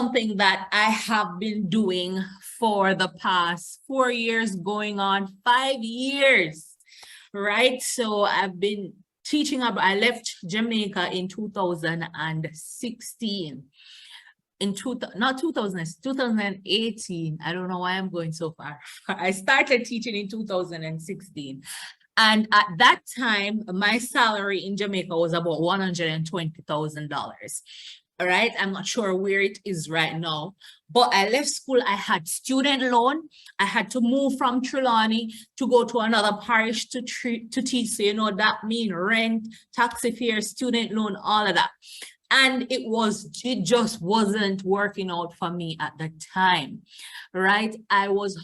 something that I have been doing for the past 4 years, going on 5 years, right? So I've been teaching up. I left Jamaica in 2016. Not 2000, 2018. I don't know why I'm going so far. I started teaching in 2016. And at that time, my salary in Jamaica was about $120,000. All right, I'm not sure where it is right now, but I left school. I had student loan. I had to move from Trelawney to go to another parish to teach. So, you know, that means rent, taxi fare, student loan, all of that. And it just wasn't working out for me at the time, right? I was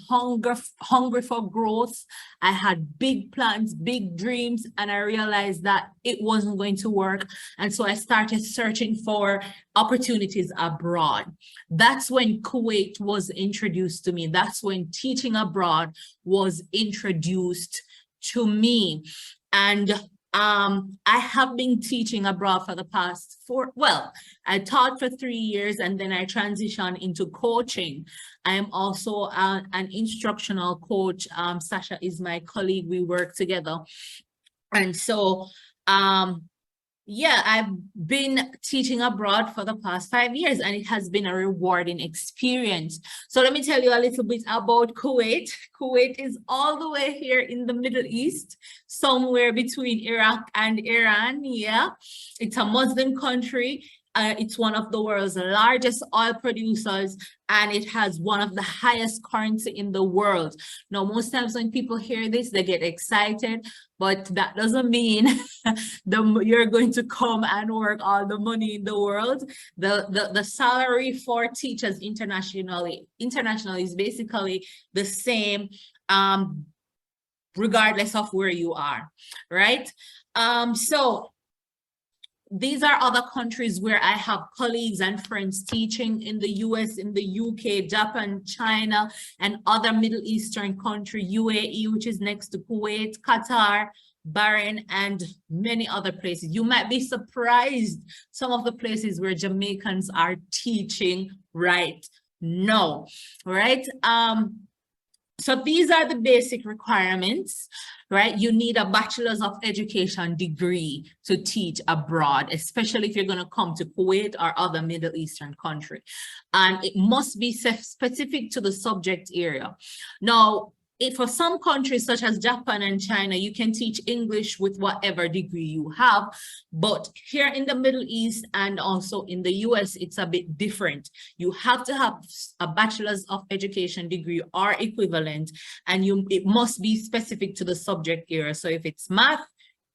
hungry for growth. I had big plans, big dreams, and I realized that it wasn't going to work. And so I started searching for opportunities abroad. That's when Kuwait was introduced to me. That's when teaching abroad was introduced to me. And I have been teaching abroad for the past I taught for 3 years and then I transitioned into coaching. I am also an instructional coach. Sasha is my colleague. We work together. And so, yeah, I've been teaching abroad for the past 5 years and it has been a rewarding experience. So let me tell you a little bit about Kuwait. Kuwait is all the way here in the Middle East, somewhere between Iraq and Iran. Yeah, it's a Muslim country. It's one of the world's largest oil producers, and it has one of the highest currency in the world. Now, most times when people hear this, they get excited, but that doesn't mean you're going to come and work all the money in the world. The salary for teachers internationally is basically the same, regardless of where you are, right? So these are other countries where I have colleagues and friends teaching in the US, in the UK, Japan, China, and other Middle Eastern countries, UAE, which is next to Kuwait, Qatar, Bahrain, and many other places. You might be surprised some of the places where Jamaicans are teaching right now, right? So these are the basic requirements, right? You need a bachelor's of education degree to teach abroad, especially if you're going to come to Kuwait or other Middle Eastern country. And it must be specific to the subject area. Now, for some countries such as Japan and China, you can teach English with whatever degree you have. But here in the Middle East and also in the US, it's a bit different. You have to have a bachelor's of education degree or equivalent, and it must be specific to the subject area. So if it's math,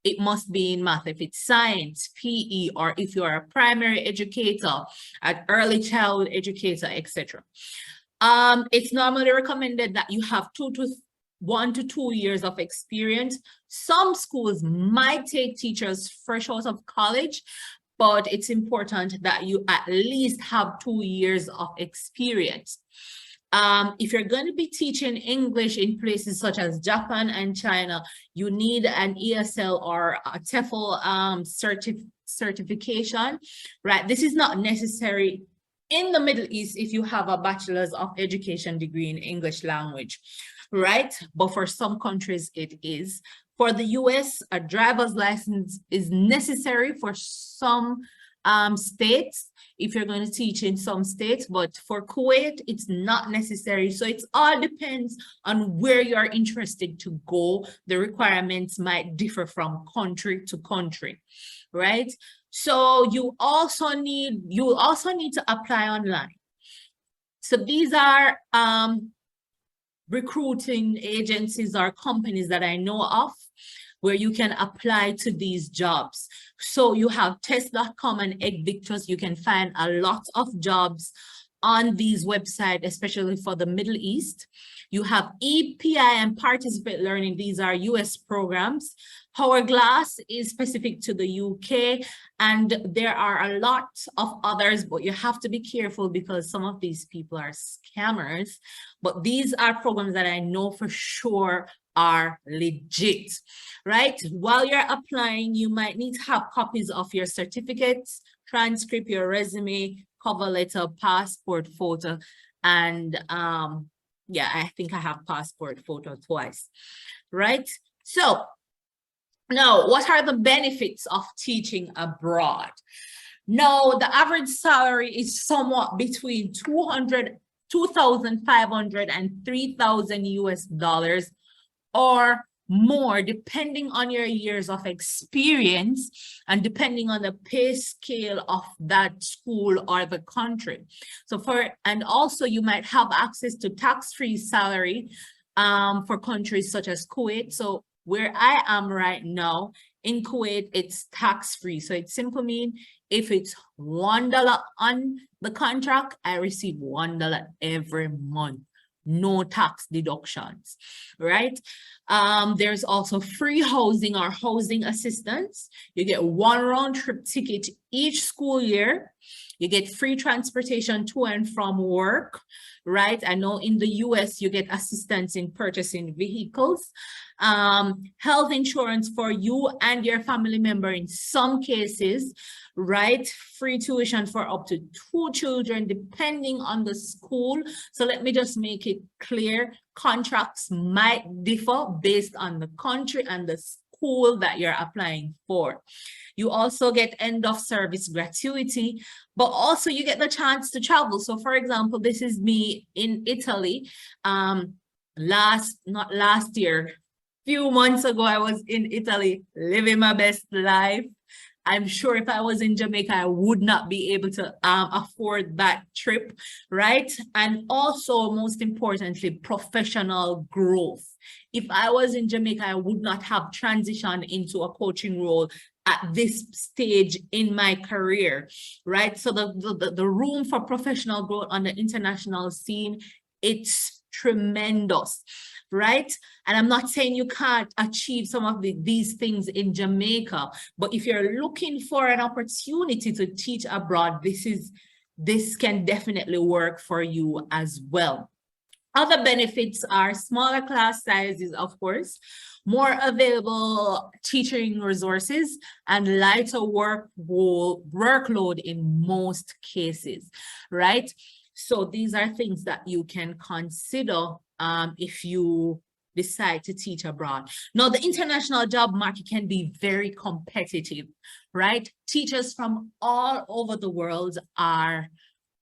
it must be in math. If it's science, PE, or if you're a primary educator, an early childhood educator, etc. It's normally recommended that you have 1 to 2 years of experience. Some schools might take teachers fresh out of college, but it's important that you at least have 2 years of experience. If you're going to be teaching English in places such as Japan and China, you need an ESL or a TEFL certification, right? This is not necessary in the Middle East if you have a bachelor's of education degree in English language, right? But for some countries it is. For the US, a driver's license is necessary for some states if you're going to teach in some states, but for Kuwait, it's not necessary. So it all depends on where you're interested to go. The requirements might differ from country to country, right? So you also need to apply online. So these are recruiting agencies or companies that I know of where you can apply to these jobs. So you have test.com and EggVictus. You can find a lot of jobs on these websites, especially for the Middle East. You have EPI and Participate Learning. These are US programs. Hourglass is specific to the UK, and there are a lot of others, but you have to be careful because some of these people are scammers. But these are programs that I know for sure are legit, right? While you're applying, you might need to have copies of your certificates, transcript, your resume, cover letter, passport photo, and yeah, I think I have passport photo twice, right? So now, what are the benefits of teaching abroad? Now, the average salary is somewhat between 2,500 and 3,000 US dollars or more, depending on your years of experience and depending on the pay scale of that school or the country. So and also you might have access to tax-free salary for countries such as Kuwait. So where I am right now in Kuwait, it's tax-free. So it simply means if it's $1 on the contract, I receive $1 every month. No tax deductions, right? There's also free housing or housing assistance. You get 1 round trip ticket each school year. You get free transportation to and from work, right? I know in the US, you get assistance in purchasing vehicles. Health insurance for you and your family member in some cases, right? Free tuition for up to 2 children, depending on the school. So let me just make it clear, contracts might differ based on the country and the school that you're applying for. You also get end of service gratuity, but also you get the chance to travel. So for example, this is me in Italy. Not last year, few months ago, I was in Italy living my best life. I'm sure if I was in Jamaica, I would not be able to afford that trip, right? And also, most importantly, professional growth. If I was in Jamaica, I would not have transitioned into a coaching role at this stage in my career, right? So the room for professional growth on the international scene, it's tremendous, right? And I'm not saying you can't achieve some of these things in Jamaica, but if you're looking for an opportunity to teach abroad, this can definitely work for you as well. Other benefits are smaller class sizes, of course, more available teaching resources, and lighter workload in most cases, right? So these are things that you can consider if you decide to teach abroad. Now, the international job market can be very competitive, right? Teachers from all over the world are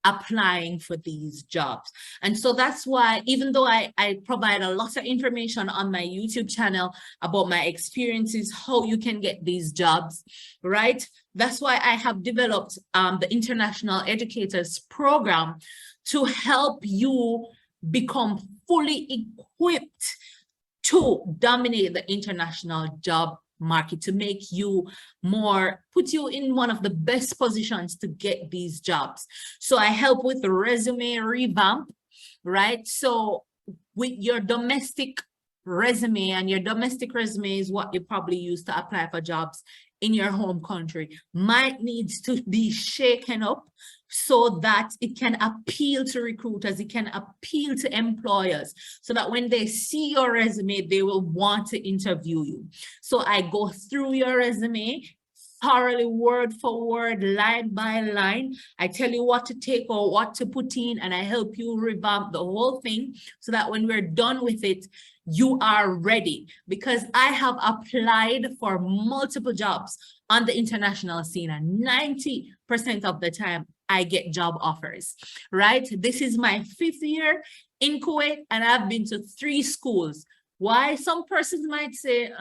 applying for these jobs. And so that's why, even though I provide a lot of information on my YouTube channel about my experiences, how you can get these jobs, right? That's why I have developed the International Educators Program to help you become fully equipped to dominate the international job market, to make you put you in one of the best positions to get these jobs. So I help with the resume revamp, right? So with your domestic resume, and your domestic resume is what you probably use to apply for jobs in your home country, might need to be shaken up so that it can appeal to recruiters, it can appeal to employers, so that when they see your resume, they will want to interview you. So I go through your resume thoroughly, word for word, line by line. I tell you what to take or what to put in, and I help you revamp the whole thing so that when we're done with it, you are ready. Because I have applied for multiple jobs on the international scene, and 90% of the time I get job offers, right? This is my 5th year in Kuwait, and I've been to 3 schools. Why? Some persons might say,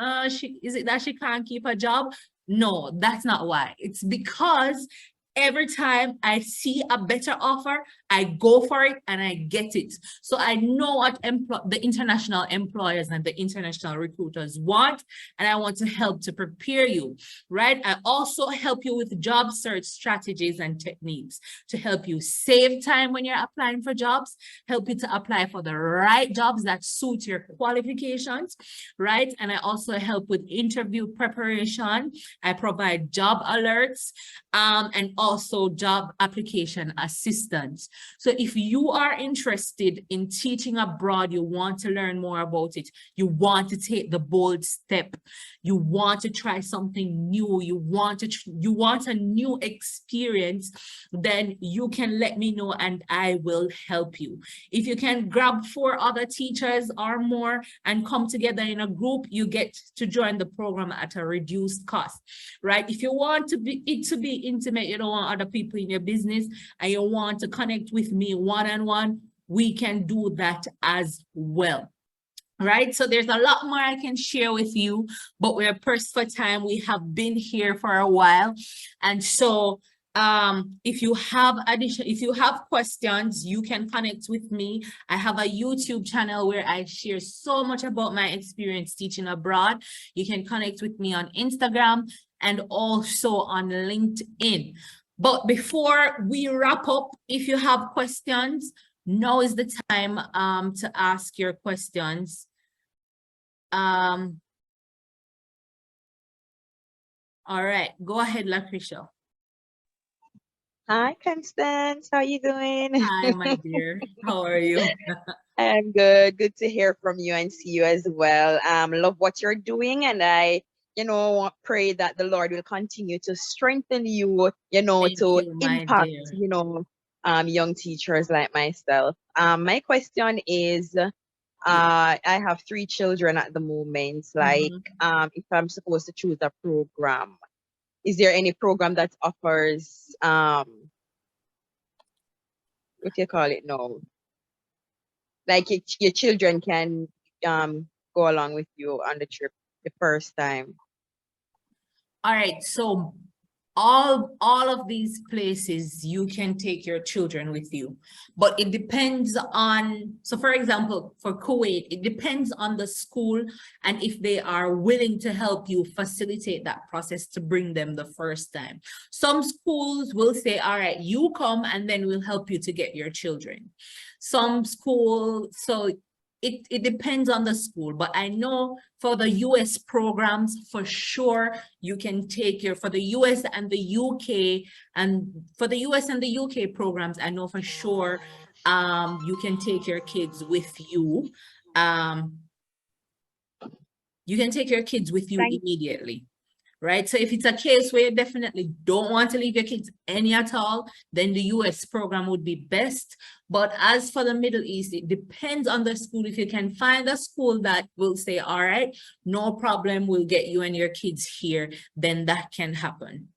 is it that she can't keep a job? No, that's not why. It's because every time I see a better offer, I go for it and I get it. So I know what the international employers and the international recruiters want, and I want to help to prepare you, right? I also help you with job search strategies and techniques to help you save time when you're applying for jobs, help you to apply for the right jobs that suit your qualifications, right? And I also help with interview preparation. I provide job alerts, and also job application assistance. So if you are interested in teaching abroad, you want to learn more about it, you want to take the bold step, you want to try something new, you want a new experience, then you can let me know and I will help you. If you can grab 4 other teachers or more and come together in a group, you get to join the program at a reduced cost, right? If you want it to be intimate, you don't want other people in your business, and you want to connect with me one-on-one, we can do that as well. Right, so there's a lot more I can share with you, but we're pressed for time. We have been here for a while, and so if you have questions, you can connect with me. I have a YouTube channel where I share so much about my experience teaching abroad. You can connect with me on Instagram and also on LinkedIn. But before we wrap up, if you have questions, now is the time to ask your questions. All right, go ahead, Lucretia. Hi, Constance. How are you doing? Hi, my dear. How are you? I'm good. Good to hear from you and see you as well. Love what you're doing, and I, pray that the Lord will continue to strengthen you, Thank to you, my impact, dear. young teachers like myself. My question is, I have 3 children at the moment. Like, if I'm supposed to choose a program, is there any program that offers, what do you call it now? Like your children can go along with you on the trip the first time. All right, so all of these places you can take your children with you, but it depends on, so for example, for Kuwait, it depends on the school and if they are willing to help you facilitate that process to bring them the first time. Some schools will say, all right, you come and then we'll help you to get your children. Some schools, so it depends on the school, but I know for the US programs, for sure, you can take for the US and the UK, and for the US and the UK programs, I know for sure you can take your kids with you. You can take your kids with you immediately. Right? So if it's a case where you definitely don't want to leave your kids any at all, then the US program would be best. But as for the Middle East, it depends on the school. If you can find a school that will say, all right, no problem, we'll get you and your kids here, then that can happen.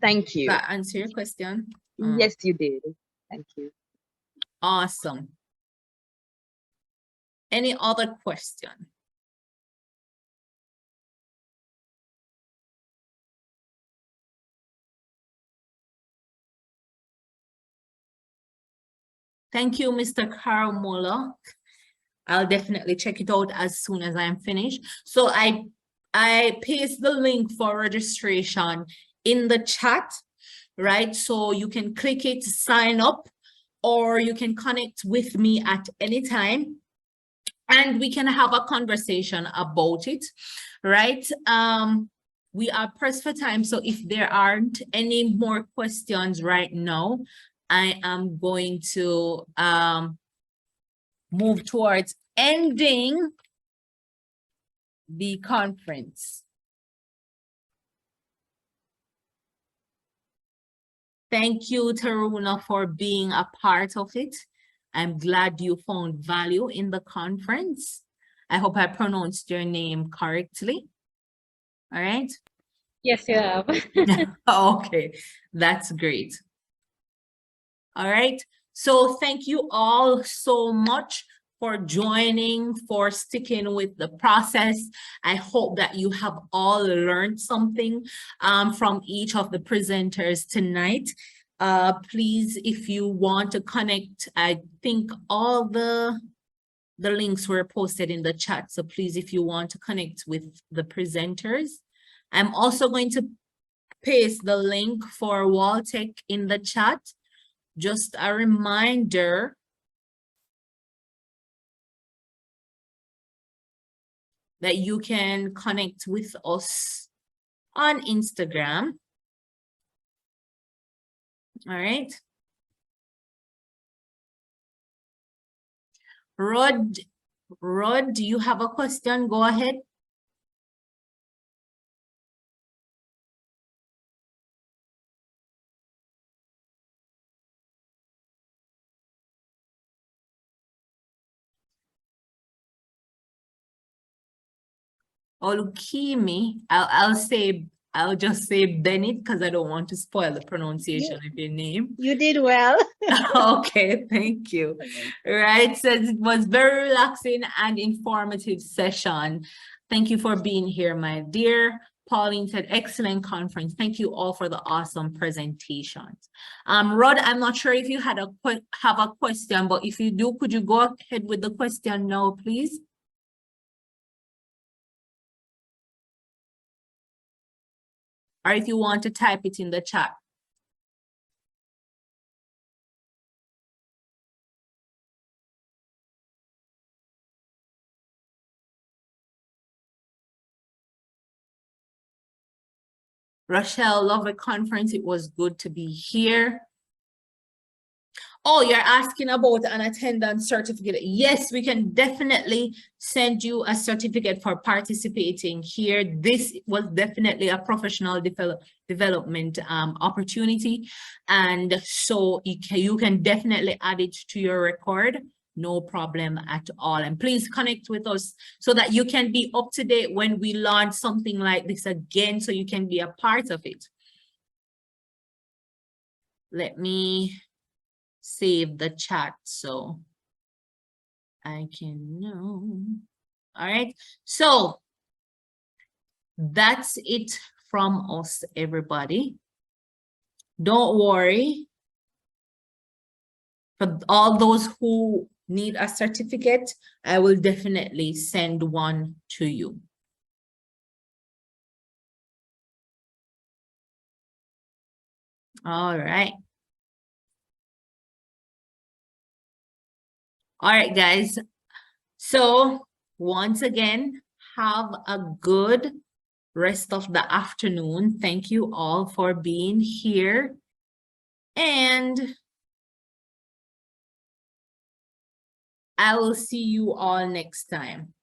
Thank you. Does that answer your question? Yes, you did. Thank you. Awesome. Any other question? Thank you, Mr. Carl Muller. I'll definitely check it out as soon as I am finished. So I paste the link for registration in the chat, right? So you can click it to sign up, or you can connect with me at any time and we can have a conversation about it, right? We are pressed for time, so if there aren't any more questions right now, I am going to move towards ending the conference. Thank you, Taruna, for being a part of it. I'm glad you found value in the conference. I hope I pronounced your name correctly. All right? Yes, you have. Okay, that's great. All right, so thank you all so much for joining, for sticking with the process. I hope that you have all learned something from each of the presenters tonight. Please, if you want to connect, I think all the links were posted in the chat. So please, if you want to connect with the presenters, I'm also going to paste the link for Waltech in the chat. Just a reminder that you can connect with us on Instagram. All right. Rod, do you have a question? Go ahead. Olukimi, I'll just say Bennett because I don't want to spoil the pronunciation of your name. You did well. Okay, thank you. Right, so it was very relaxing and informative session. Thank you for being here, my dear. Pauline said, excellent conference. Thank you all for the awesome presentations. Rod, I'm not sure if you have a question, but if you do, could you go ahead with the question now, please? Or if you want to type it in the chat. Rochelle, lovely conference. It was good to be here. Oh, you're asking about an attendance certificate. Yes, we can definitely send you a certificate for participating here. This was definitely a professional development opportunity. And so you can definitely add it to your record. No problem at all. And please connect with us so that you can be up to date when we launch something like this again, so you can be a part of it. Let me save the chat so I can know. All right, so that's it from us, everybody. Don't worry. For all those who need a certificate, I will definitely send one to you. All right. All right, guys. So once again, have a good rest of the afternoon. Thank you all for being here. And I will see you all next time.